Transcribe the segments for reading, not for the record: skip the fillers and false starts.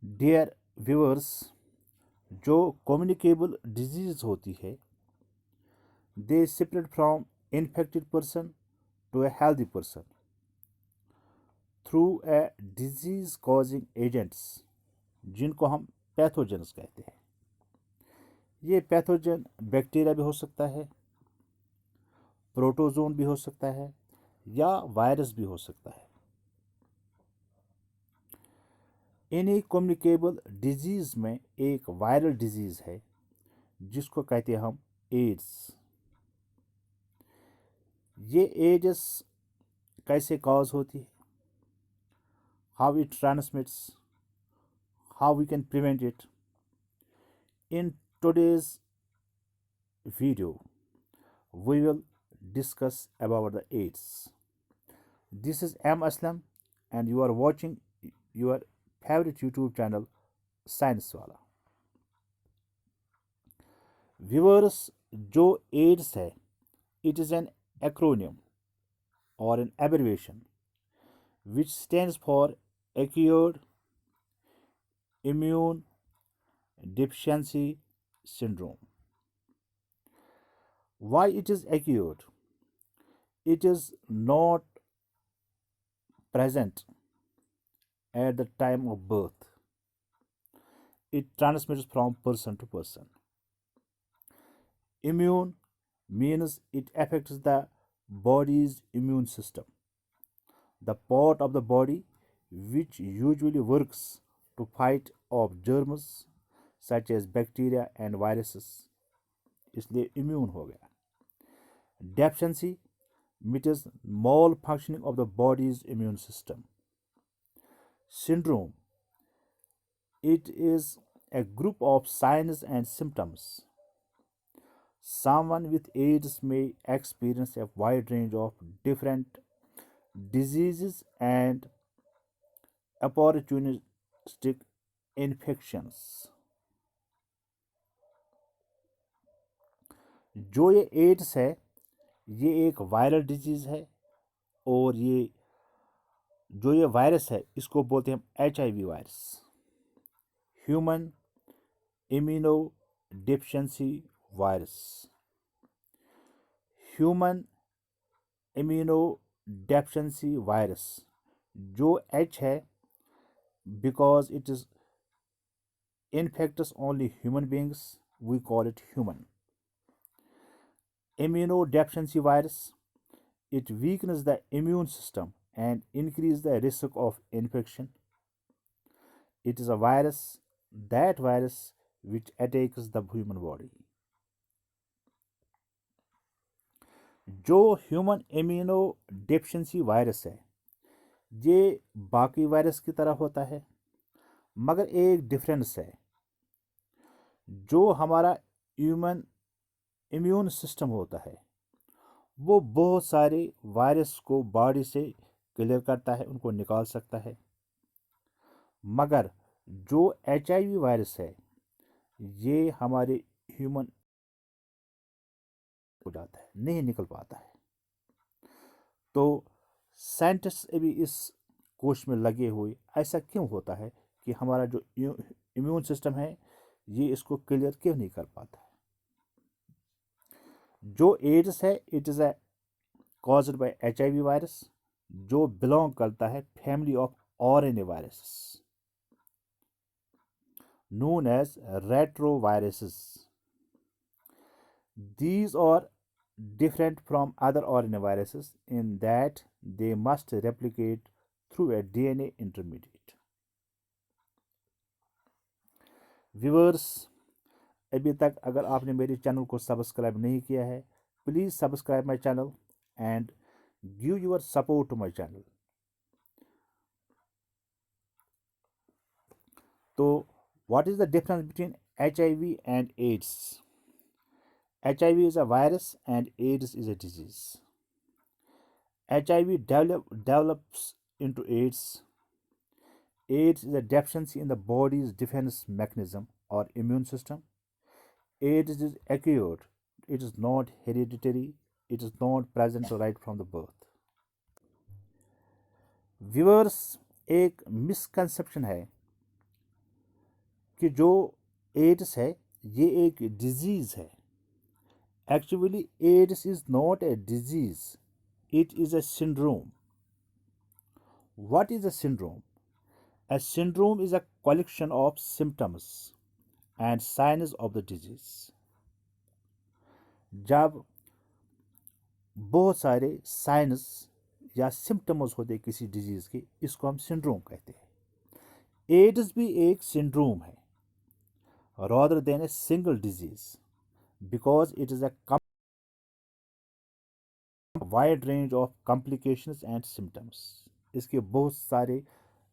Dear viewers, जो communicable disease होती है they spread from infected person to a healthy person through a disease causing agents, जिनको हम pathogens कहते हैं। ये पैथोजन बैक्टीरिया भी हो सकता है, प्रोटोजोन भी हो सकता है या वायरस भी हो सकता है। इन्हीं कम्युनिकेबल डिजीज में एक वायरल डिजीज है जिसको कहते हैं हम एड्स। ये एड्स कैसे कॉज होती है, how it transmits, how we can prevent it. In today's video we will discuss about the AIDS. This is M Aslam and you are watching your favorite YouTube channel Science Wala. Viewers, जो AIDS है, it is an acronym or an abbreviation which stands for acquired immune deficiency syndrome. Why it is acquired? It is not present at the time of birth. It transmits from person to person. Immune means it affects the body's immune system, the part of the body which usually works to fight off germs such as bacteria and viruses. इसलिए immune हो गया. Deficiency means malfunctioning of the body's immune system. Syndrome, it is a group of signs and symptoms. Someone with AIDS may experience a wide range of different diseases and opportunistic infections. जो ये ads है ये एक viral disease है और ये जो ये वायरस है इसको बोलते हैं हम HIV virus, human immuno deficiency virus. Human immuno deficiency virus जो H है, because it is infects only human beings, we call it human. Immunodeficiency virus, it weakens the immune system and increase the risk of infection. It is a virus, that virus which attacks the human body. जो human immuno deficiency virus है ये बाकी virus की तरह होता है, मगर एक डिफरेंस है। जो हमारा ह्यूमन इम्यून सिस्टम होता है वो बहुत सारे वायरस को बॉडी से क्लियर करता है, उनको निकाल सकता है, मगर जो HIV वायरस है ये हमारे ह्यूमन हो जाता है, नहीं निकल पाता है। तो साइंटिस्ट अभी इस कोशिश में लगे हुए ऐसा क्यों होता है कि हमारा जो इम्यून सिस्टम है ये इसको क्लियर क्यों नहीं कर पाता है। जो एड्स है it is a caused by HIV virus जो बिलोंग करता है family of RNA virus known as retroviruses. These are different from other RNA viruses in that they must replicate through a DNA intermediate. Viewers, अभी तक अगर आपने मेरे channel को subscribe नहीं किया है please subscribe my channel and give your support to my channel. तो what is the difference between HIV and AIDS? HIV is a virus and AIDS is a disease. HIV develops into AIDS. AIDS is a deficiency in the body's defense mechanism or immune system. AIDS is acquired. It is not hereditary. It is not present right from the birth. Viewers, एक misconception है कि जो ads है ये एक disease है। Actually ads is not a disease, it is a syndrome. What is a syndrome? A syndrome is a collection of symptoms and signs of the disease. जब बहुत सारे साइंस या सिम्टम्स होते किसी डिजीज के, इसको हम सिंड्रोम कहते हैं। एड्स भी एक सिंड्रोम है rather than a single disease because it is a wide range of complications and symptoms. इसके बहुत सारे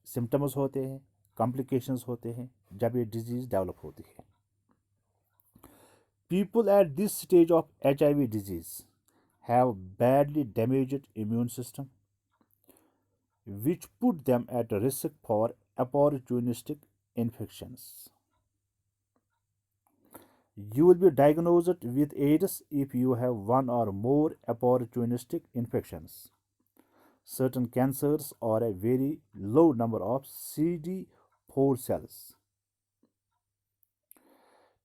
सिम्टम्स होते हैं, कॉम्प्लिकेशंस होते हैं जब ये डिजीज डेवलप होती है। People at this stage of HIV disease have badly damaged immune system, which put them at risk for opportunistic infections. You will be diagnosed with AIDS if you have one or more opportunistic infections, certain cancers, or a very low number of CD4 cells.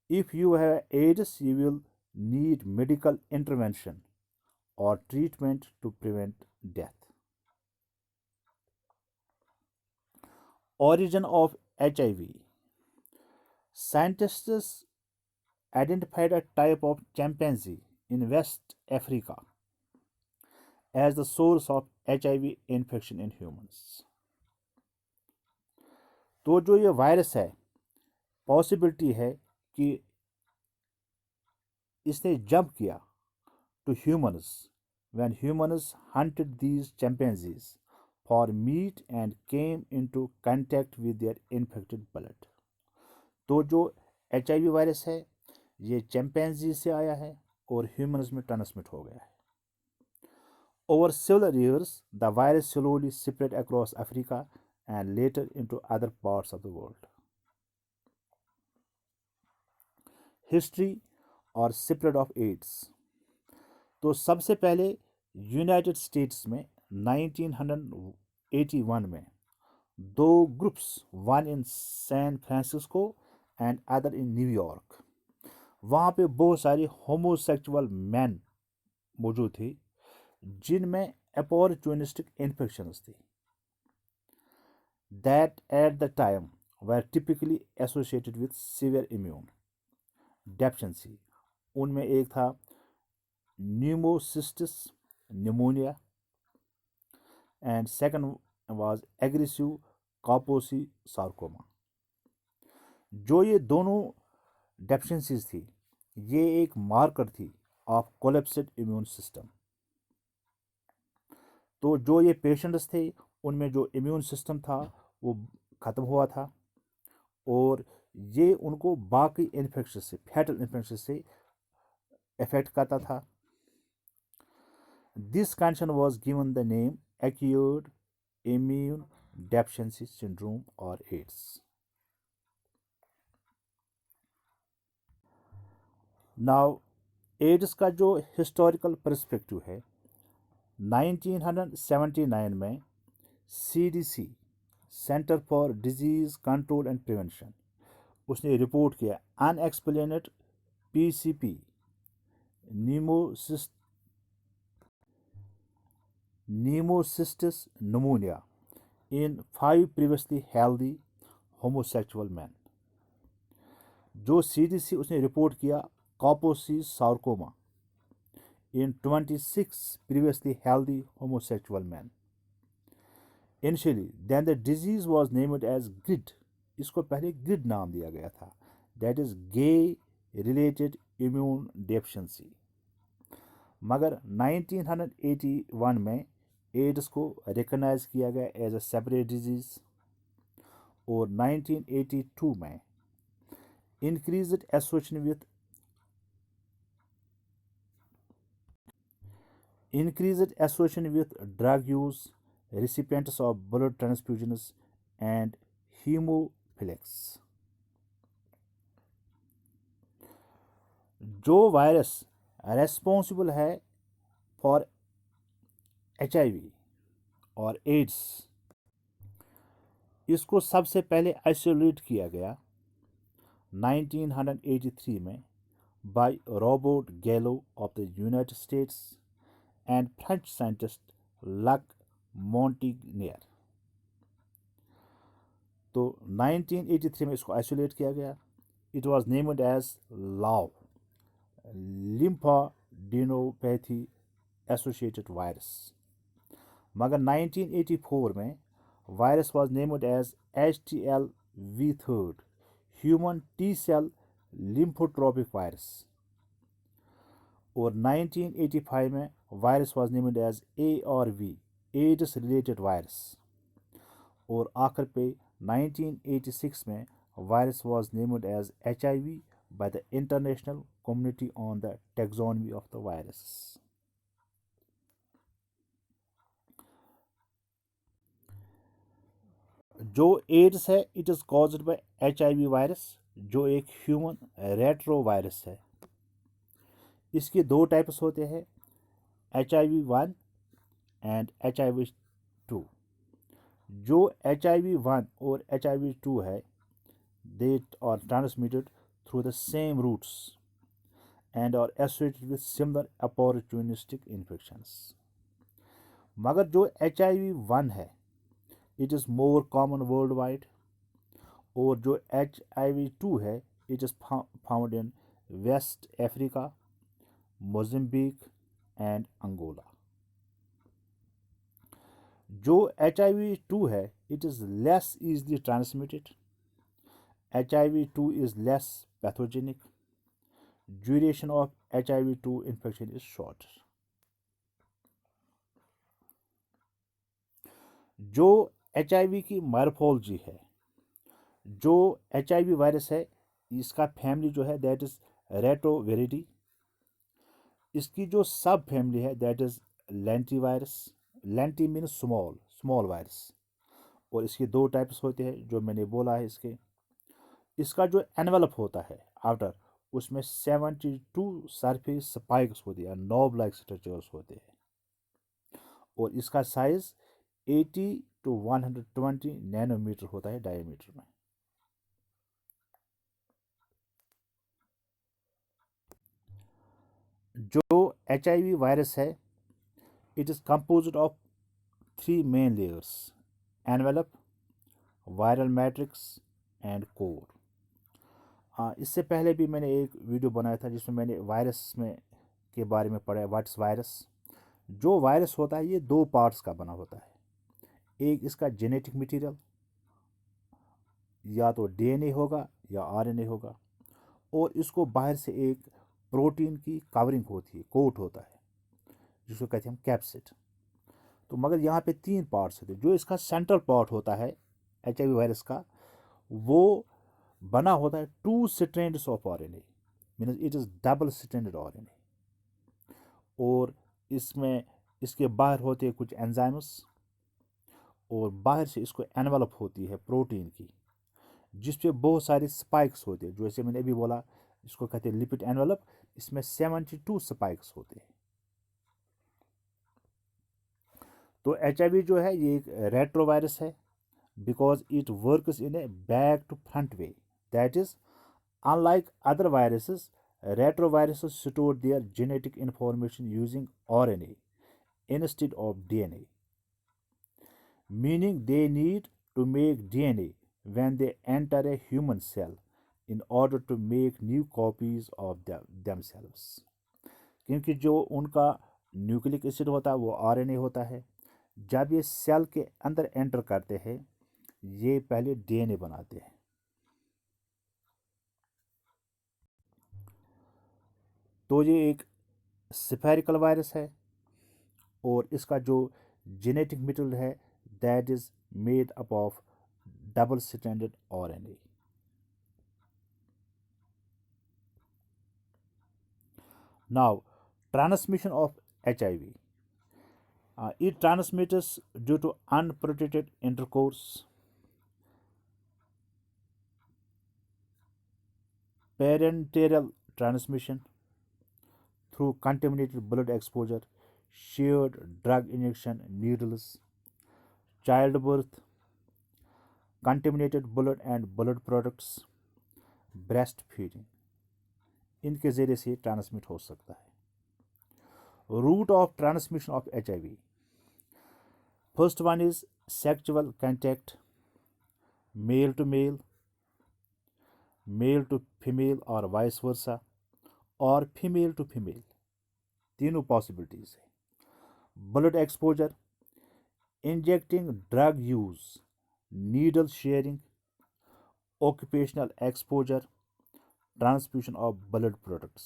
If you have AIDS, you will need medical intervention or treatment to prevent death. Origin of HIV. Scientists identified a type of chimpanzee in West Africa as the source of HIV infection in humans. तो जो ये virus है, possibility है कि इसने jump किया to humans when humans hunted these chimpanzees for meat and came into contact with their infected blood. तो जो HIV वायरस है ये चिंपैंजी से आया है और ह्यूमंस में ट्रांसमिट हो गया है। Over several years, the virus slowly spread across Africa and later into other parts of the world. History और स्प्रेड ऑफ एड्स। तो सबसे पहले यूनाइटेड स्टेट्स में 1981 में दो groups, one in San Francisco and other in New York, वहाँ पे बहुत सारे होमोसेक्सुअल मैन मौजूद थे जिनमें अपॉर्चुनिस्टिक इन्फेक्शंस थी that at the time were typically associated with severe immune deficiency. उनमें एक था pneumocystis pneumonia and second was aggressive कापोसी sarcoma. जो ये दोनों डेफिशिएंसीज थी ये एक मार्कर थी ऑफ कोलेप्सिड इम्यून सिस्टम। तो जो ये पेशेंट्स थे उनमें जो इम्यून सिस्टम था वो ख़त्म हुआ था और ये उनको बाकी इन्फेक्शन से, फैटल इन्फेक्शन से इफेक्ट करता था। This condition was given the name acute immune deficiency syndrome और एड्स। नाउ एड्स का जो हिस्टोरिकल पर्सपेक्टिव है, 1979 में CDC, centre for disease control and prevention, उसने रिपोर्ट किया unexplained PCP pneumocystis pneumonia in 5 previously healthy homosexual man. जो CDC उसने report किया Kaposi sarcoma in 26 previously healthy homosexual men. Initially, then the disease was named as GRID. इसको पहले GRID नाम दिया गया था, that is gay related immune deficiency. मगर 1981 में एड्स को रिकॉग्नाइज किया गया एज अ सेपरेट डिजीज और 1982 में increased association with drug use, recipients of blood transfusions, and hemophilics. जो वायरस रेस्पॉन्सिबल है फॉर HIV और एड्स, इसको सबसे पहले आइसोलेट किया गया 1983 में by Robert Gallo of the United States and French scientist Luc Montagnier। तो 1983 में इसको आइसोलेट किया गया। इट वॉज नेम्ड एज लाव लिम्फाडेनोपैथी एसोसिएटेड वायरस। मगर 1984 में virus was named as HTLV3 human T cell lymphotropic virus. और 1985 में virus was named as ARV AIDS related virus. और आखिर पे 1986 में virus was named as HIV by the international community on the taxonomy of the virus। जो ads है it is caused by HIV virus, जो एक ह्यूमन रेट्रो वायरस है। इसके दो टाइप्स होते हैं, HIV-1 एंड HIV-2। जो HIV-1 और HIV-2 है they are transmitted through the same routes and are associated with similar opportunistic infections। मगर जो HIV-1 है it is more common world wide, और जो HIV-2 है it is found in West Africa, Mozambique and Angola. जो HIV-2 है it is less easily transmitted, HIV-2 is less pathogenic, duration of HIV-2 infection is shorter। जो HIV की morphology है, जो HIV virus है इसका फैमिली जो है दैट इज रेट्रोविरिडी। इसकी जो सब फैमिली है that is lenti virus. Lenti means small virus. और इसके दो टाइप्स होते हैं जो मैंने बोला है। इसका जो एनवेलप होता है आउटर, उसमें 72 सरफेस स्पाइक्स होती है, नॉब लाइक स्ट्रक्चर्स होते हैं। और इसका साइज 80 to 120 नैनोमीटर होता है डायमीटर में। जो HIV वायरस है it is composed of 3 main layers, envelope, viral matrix and core. इससे पहले भी मैंने एक वीडियो बनाया था जिसमें मैंने वायरस में के बारे में पढ़ा है, व्हाट्स वायरस। जो वायरस होता है ये दो पार्ट्स का बना होता है। एक इसका जेनेटिक मटेरियल, या तो DNA होगा या RNA होगा, और इसको बाहर से एक प्रोटीन की कवरिंग होती है, कोट होता है, जिसको कहते हैं हम कैप्सिड। तो मगर यहाँ पे 3 पार्ट्स होते हैं। जो इसका सेंट्रल पार्ट होता है HIV वायरस का, वो बना होता है 2 strands of RNA, means it is double stranded RNA। और इसमें इसके बाहर होते हैं कुछ एंजाइम्स, और बाहर से इसको एनवेलप होती है प्रोटीन की, जिस पे बहुत सारे स्पाइक्स होते हैं। जैसे मैंने अभी बोला इसको कहते हैं लिपिड एनवेलप, इसमें 72 स्पाइक्स होते हैं। तो HIV जो है ये एक रेट्रोवायरस है because it works in a back to front way, that is unlike other viruses, retroviruses store their genetic information using RNA instead of DNA, meaning they need to make DNA when they enter a human cell in order to make new copies of themselves। क्योंकि जो उनका nucleic acid होता है वो RNA होता है। जब ये सेल के अंदर एंटर करते हैं ये पहले DNA बनाते हैं। तो ये एक स्फेरिकल वायरस है, और इसका जो जेनेटिक मटेरियल है that is made up of double stranded RNA। Now transmission of HIV, it transmits due to unprotected intercourse, parenteral transmission through contaminated blood exposure, shared drug injection needles, childbirth, contaminated blood and blood products, breast feeding, इनके ज़रिए से transmit हो सकता है। Route of transmission of HIV, first one is sexual contact, male to male, male to female और vice versa, और female to female, तीनों possibilities है। Blood exposure, injecting drug use, needle sharing, occupational exposure, transfusion of blood products,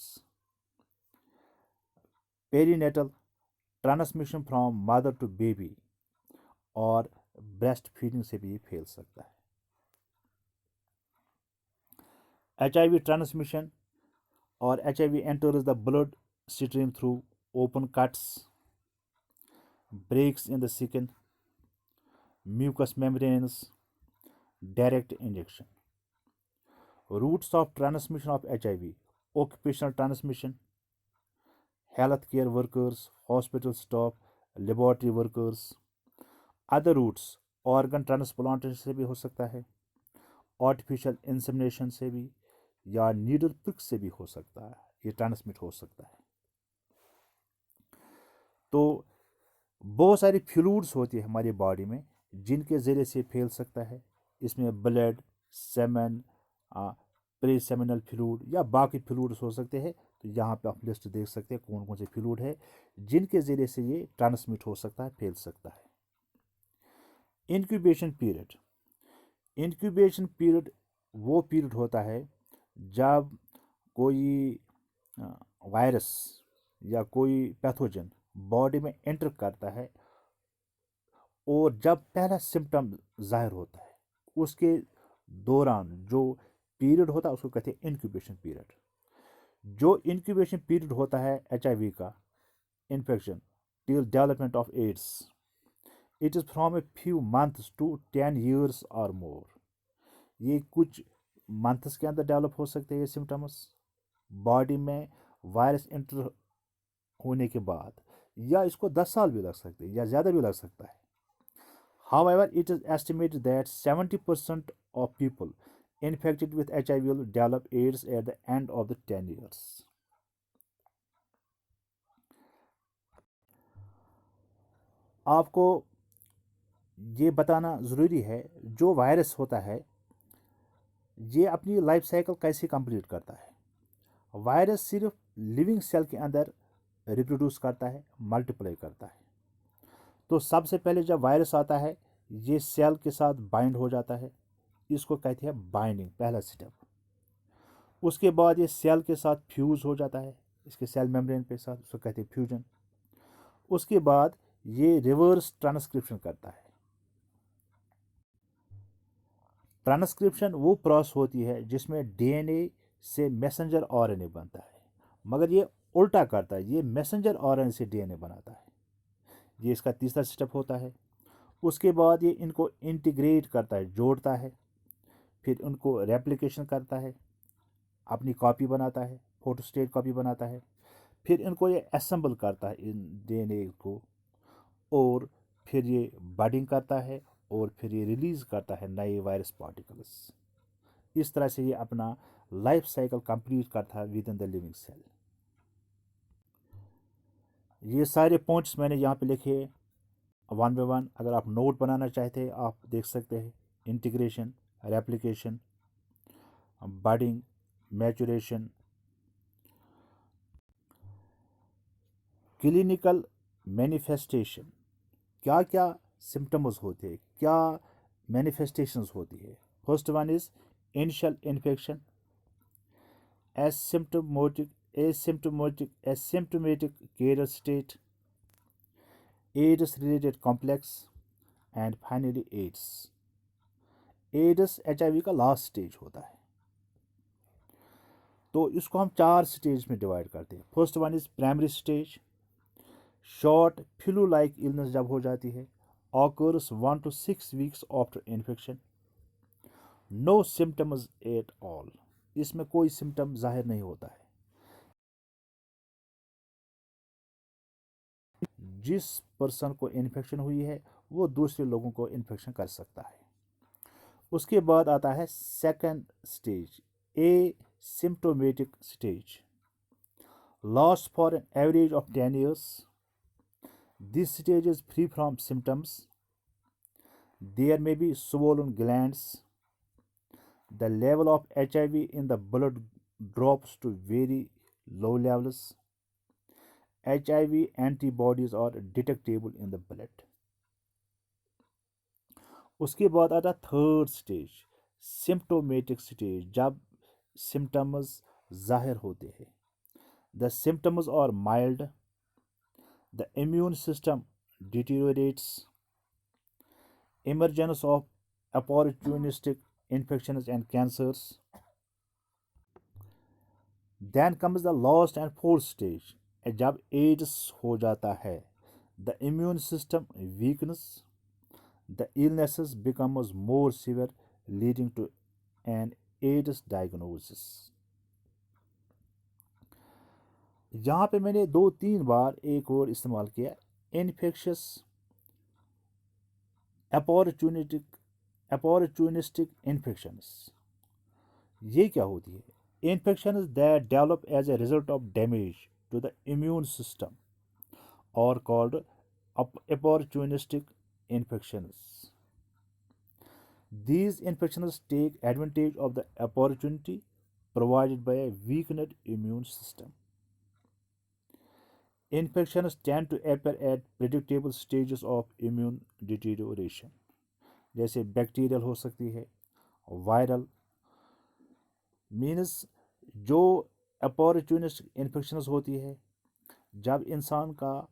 perinatal, transmission from mother to baby, और breast feeding से भी फैल सकता है। HIV ट्रांसमिशन और HIV enters the blood stream through open cuts, breaks in the skin, mucous membranes, direct injection. Routes of transmission of HIV: occupational transmission, healthcare workers, hospital staff, laboratory workers. Other routes, organ transplantation से भी हो सकता है, artificial insemination से भी, या needle prick से भी हो सकता है, ये ट्रांसमिट हो सकता है। तो बहुत सारी फ्लूइड्स होती है हमारी बॉडी में जिनके ज़रिए से फैल सकता है। इसमें ब्लड, सेमन, प्रीसेमिनल फ्लूइड या बाकी फ्लूइड्स हो सकते हैं। तो यहाँ पे आप लिस्ट देख सकते हैं कौन कौन से फ्लूइड है जिनके ज़रिए से ये ट्रांसमिट हो सकता है, फैल सकता है। इंक्यूबेशन पीरियड, इंक्यूबेशन पीरियड वो पीरियड होता है जब कोई वायरस या कोई पैथोजन बॉडी में एंटर करता है और जब पहला सिम्टम जाहिर होता है उसके दौरान जो पीरियड होता है उसको कहते हैं इंक्यूबेशन पीरियड। जो इंक्यूबेशन पीरियड होता है HIV का infection till development of AIDS, it is from a few months to 10 years और मोर। ये कुछ मंथ्स के अंदर डेवलप हो सकते हैं ये सिम्टम्स बॉडी में वायरस एंटर होने के बाद, या इसको 10 साल भी लग सकते हैं या ज़्यादा भी लग सकता है। However, it is estimated that 70% of people infected with HIV will develop AIDS at the end of the 10 years. आपको ये बताना ज़रूरी है जो वायरस होता है ये अपनी लाइफ साइकिल कैसे कंप्लीट करता है। वायरस सिर्फ लिविंग सेल के अंदर रिप्रोड्यूस करता है, मल्टीप्लाई करता है। तो सबसे पहले जब वायरस आता है ये सेल के साथ बाइंड हो जाता है, इसको कहते हैं बाइंडिंग, पहला स्टेप। उसके बाद ये सेल के साथ फ्यूज़ हो जाता है, इसके सेल मेम्ब्रेन के साथ, उसको कहते हैं फ्यूजन। उसके बाद ये रिवर्स ट्रांसक्रिप्शन करता है। ट्रांसक्रिप्शन वो प्रोसेस होती है जिसमें DNA से मैसेंजर RNA बनता है, मगर ये उल्टा करता है, ये मैसेंजर RNA से DNA बनाता है। ये इसका तीसरा स्टेप होता है। उसके बाद ये इनको इंटीग्रेट करता है, जोड़ता है, फिर उनको रेप्लिकेशन करता है, अपनी कॉपी बनाता है, फोटोस्टेट कॉपी बनाता है, फिर इनको ये असेंबल करता है इन DNA को, और फिर ये बडिंग करता है और फिर ये रिलीज़ करता है नए वायरस पार्टिकल्स। इस तरह से ये अपना लाइफ साइकिल कंप्लीट करता है within the living cell. ये सारे पॉइंट्स मैंने यहाँ पे लिखे वन बाय वन। अगर आप नोट बनाना चाहते हैं आप देख सकते हैं। Integration, replication, budding, maturation, clinical manifestation, क्या क्या सिम्टम्स होते हैं, क्या मैनिफेस्टेशंस होती है। First one is initial infection, asymptomatic carrier state, AIDS related complex, and finally AIDS। AIDS HIV का लास्ट स्टेज होता है। तो इसको हम 4 स्टेज में डिवाइड करते हैं। First one is primary stage, short flu like illness जब हो जाती है, occurs 1 to 6 weeks after infection, no symptoms at all, इसमें कोई सिम्टम जाहिर नहीं होता है। जिस पर्सन को इन्फेक्शन हुई है वो दूसरे लोगों को इन्फेक्शन कर सकता है। उसके बाद आता है second stage, asymptomatic stage, lasts for an average of 10 years. This stage is free from symptoms. There may be swollen glands. The level of HIV in the blood drops to very low levels. HIV antibodies are detectable in the blood. उसके बाद आता third stage, symptomatic stage, जब symptoms जाहिर होते हैं. The symptoms are mild, the immune system deteriorates, emergence of opportunistic infections and cancers. Then comes the last and fourth stage. जब ads हो जाता है, the immune system weakens, the illnesses becomes more severe, leading to an AIDS diagnosis. यहाँ पे मैंने 2-3 बार एक word इस्तेमाल किया, इन्फेक्शस अपॉर्चुनिस्टिक इन्फेक्शंस. ये क्या होती है? Infections that develop as a result of damage to the immune system are called opportunistic infections. These infections take advantage of the opportunity provided by a weakened immune system. Infections tend to appear at predictable stages of immune deterioration. जैसे bacterial हो सकती है, viral, means जो opportunistic infections होती है, जब इंसान का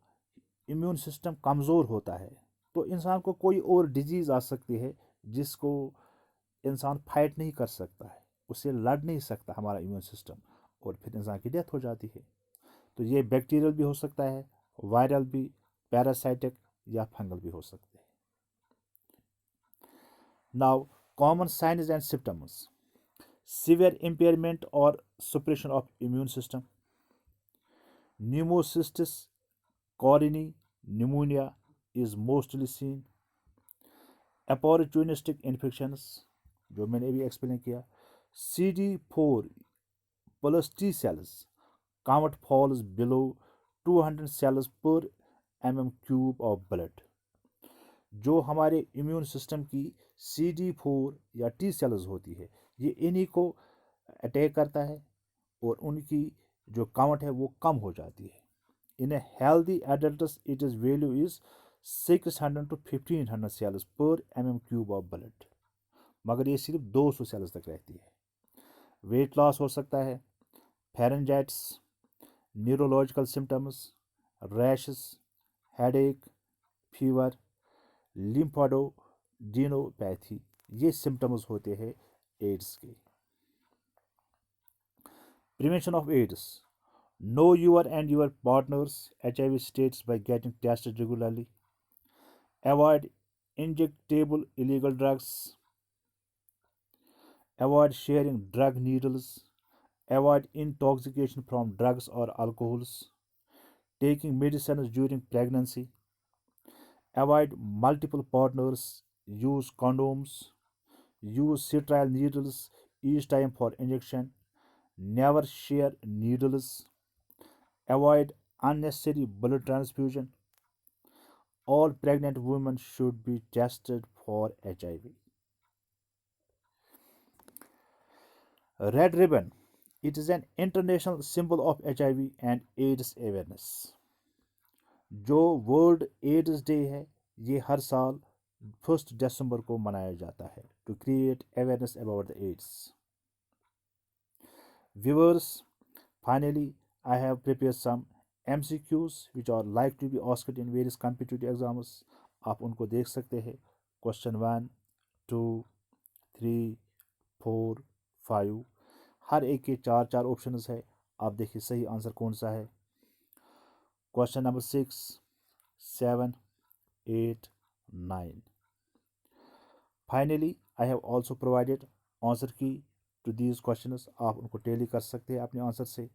इम्यून सिस्टम कमज़ोर होता है तो इंसान को कोई और डिजीज़ आ सकती है जिसको इंसान फाइट नहीं कर सकता है, उससे लड़ नहीं सकता हमारा इम्यून सिस्टम, और फिर इंसान की डेथ हो जाती है. तो ये बैक्टीरियल भी हो सकता है, वायरल भी, पैरासाइटिक या फंगल भी हो सकते हैं. Now common science and symptoms. Severe impairment or suppression of immune system, pneumocystis carinii pneumonia is mostly seen. Opportunistic infections, जो मैंने अभी एक्सप्लेन किया. CD4 plus T cells count falls below 200 cells per mm cube of blood. जो हमारे immune system की CD4 या T sales होती है, ये इन्हीं को अटैक करता है और उनकी जो काउंट है वो कम हो जाती है. In a healthy adults it is value is 600 to 1500 cells per mm cube of blood, मगर ये सिर्फ 200 सेल्स तक रहती है. वेट लॉस हो सकता है, pharyngitis, neurological symptoms, rashes, headache, fever, lymphadenopathy, ये सिम्टम्स होते हैं एड्स के. Prevention of AIDS. Know your and your partner's HIV status by getting tested regularly. Avoid injectable illegal drugs. Avoid sharing drug needles. Avoid intoxication from drugs or alcohols. Taking medicines during pregnancy. Avoid multiple partners. Use condoms. Use sterile needles each time for injection. Never share needles. Avoid unnecessary blood transfusion. All pregnant women should be tested for HIV. Red ribbon. It is an international symbol of HIV and AIDS awareness. जो world ads day है ये हर साल 1 दिसंबर को मनाया जाता है to create awareness about the AIDS. Viewers, finally, I have prepared some MCQs which are like to be asked in various competitive exams. आप उनको देख सकते हैं. क्वेश्चन 1, 2, 3, 4, 5, हर एक के 4 ऑप्शंस है. आप देखिए सही आंसर कौन सा है. Question number 6, 7, 8, 9. Finally, I have also provided answer key to these questions. आप उनको टेली कर सकते हैं अपने आंसर से.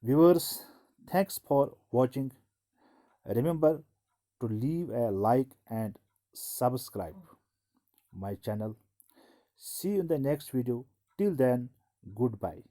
Viewers, thanks for watching. Remember to leave a like and subscribe my channel. See you in the next video. Till then, goodbye.